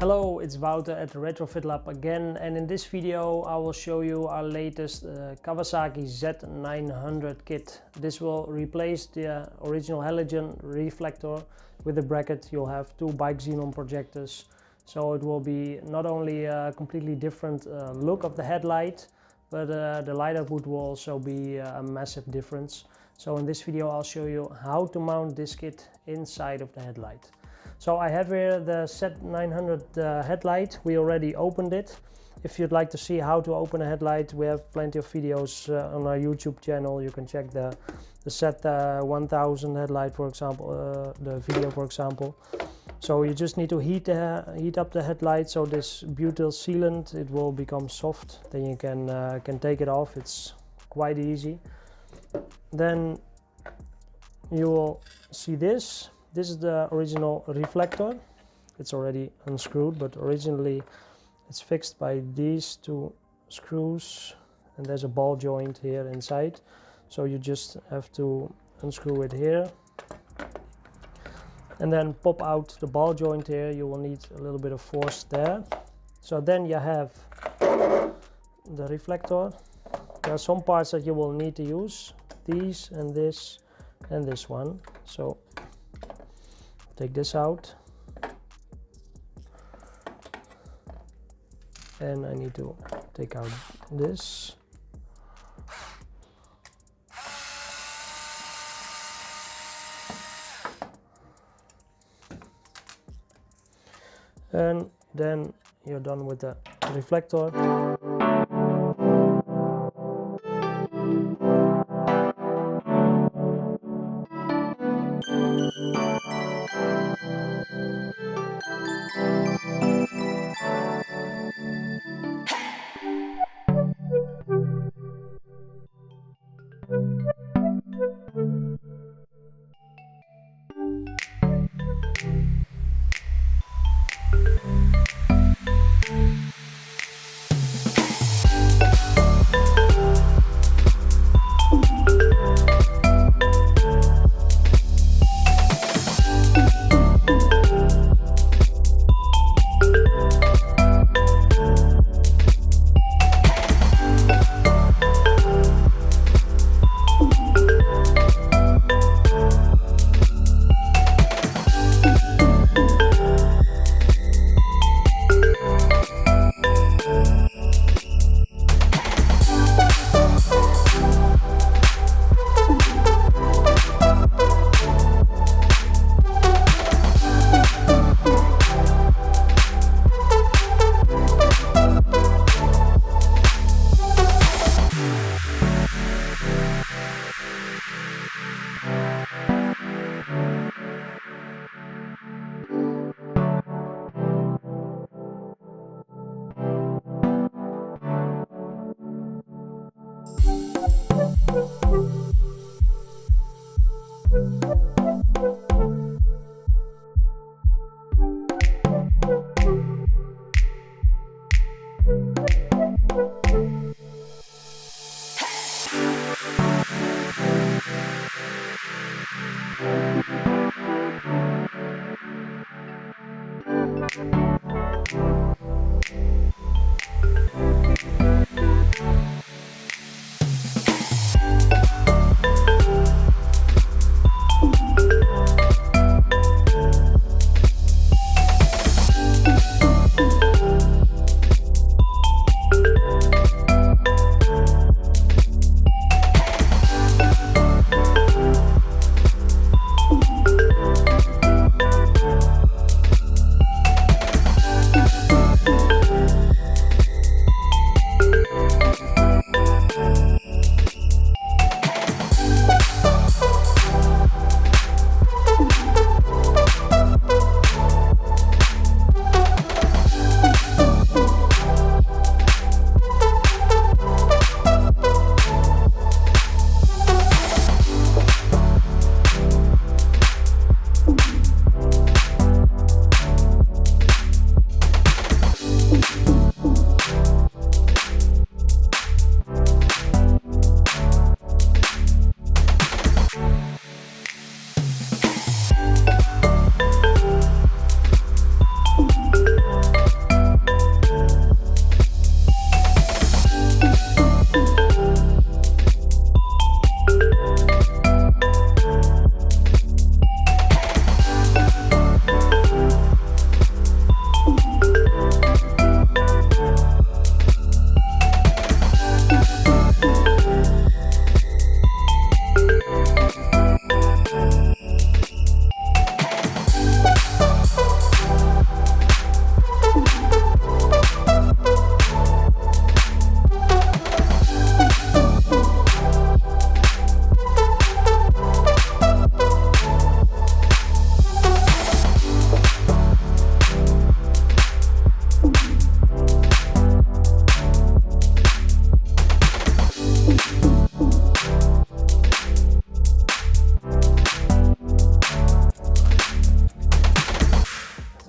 Hello, it's Wouter at Retrofit Lab again, and in this video I will show you our latest Kawasaki Z900 kit. This will replace the original halogen reflector. With the bracket you'll have two bi-xenon projectors, so it will be not only a completely different look of the headlight, but the light output will also be a massive difference. So in this video I'll show you how to mount this kit inside of the headlight. So I have here the Z900 headlight. We already opened it. If you'd like to see how to open a headlight, we have plenty of videos on our YouTube channel. You can check the Z1000 headlight, for example, the video, for example. So you just need to heat up the headlight, so this butyl sealant, it will become soft. Then you can take it off. It's quite easy. Then you will see this. This is the original reflector. It's already unscrewed, but originally it's fixed by these two screws, and there's a ball joint here inside. So you just have to unscrew it here and then pop out the ball joint here. You will need a little bit of force there. So then you have the reflector. There are some parts that you will need to use, these and this one. So take this out, and I need to take out this. And then you're done with the reflector.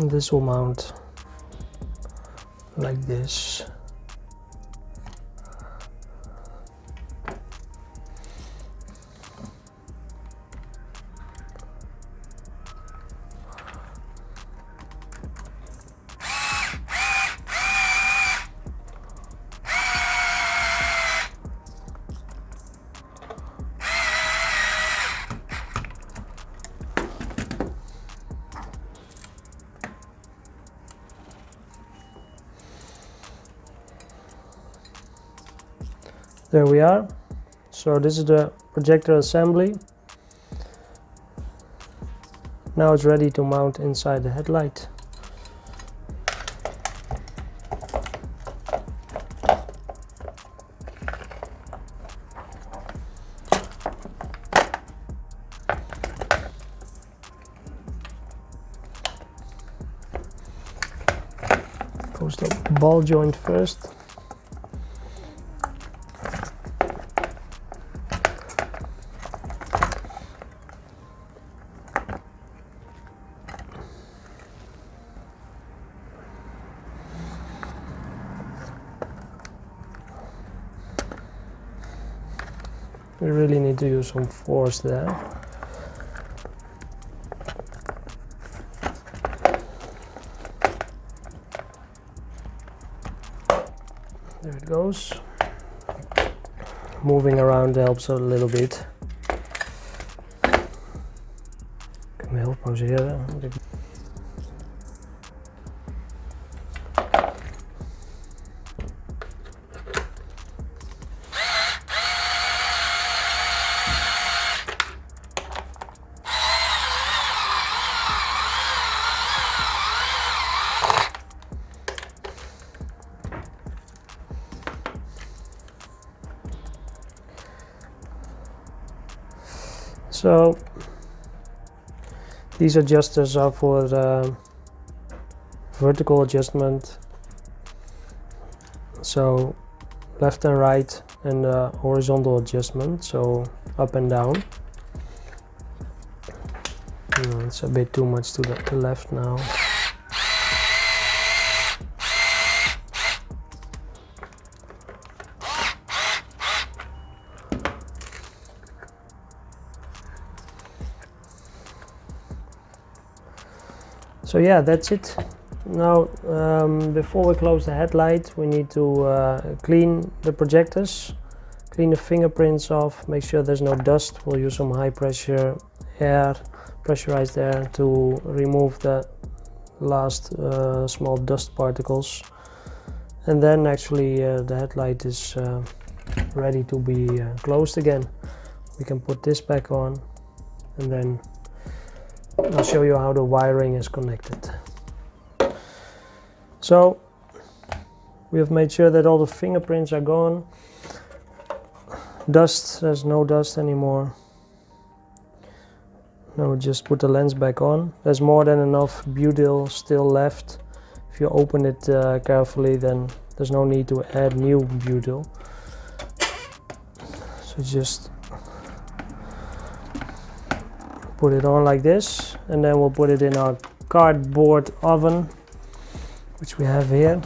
And this will mount like this. There we are. So this is the projector assembly. Now it's ready to mount inside the headlight. Post the ball joint first. We really need to use some force there. There it goes. Moving around helps a little bit. Ik kan me heel pauzeren. So these adjusters are for the vertical adjustment, so left and right, and horizontal adjustment, so up and down. It's a bit too much to the left now. So yeah, that's it. Now before we close the headlight, we need to clean the projectors, clean the fingerprints off, make sure there's no dust. We'll use some high pressure air, pressurized air, to remove the last small dust particles. And then actually the headlight is ready to be closed again. We can put this back on, and then I'll show you how the wiring is connected. So we have made sure that all the fingerprints are gone. Dust, there's no dust anymore. Now we just put the lens back on. There's more than enough butyl still left. If you open it carefully, then there's no need to add new butyl. So just put it on like this, and then we'll put it in our cardboard oven, which we have here.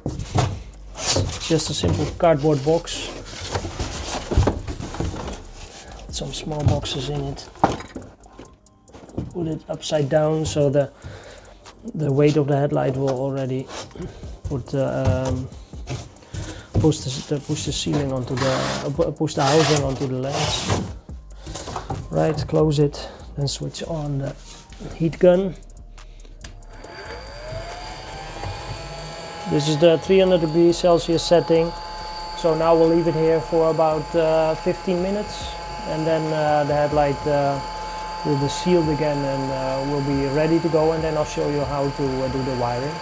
It's just a simple cardboard box, some small boxes in it. Put it upside down so the weight of the headlight will already push the ceiling onto the push the housing onto the lens. Right, close it, then switch on the heat gun. This is the 300 degrees Celsius setting. So now we'll leave it here for about 15 minutes, and then the headlight will be sealed again, and will be ready to go, and then I'll show you how to do the wiring.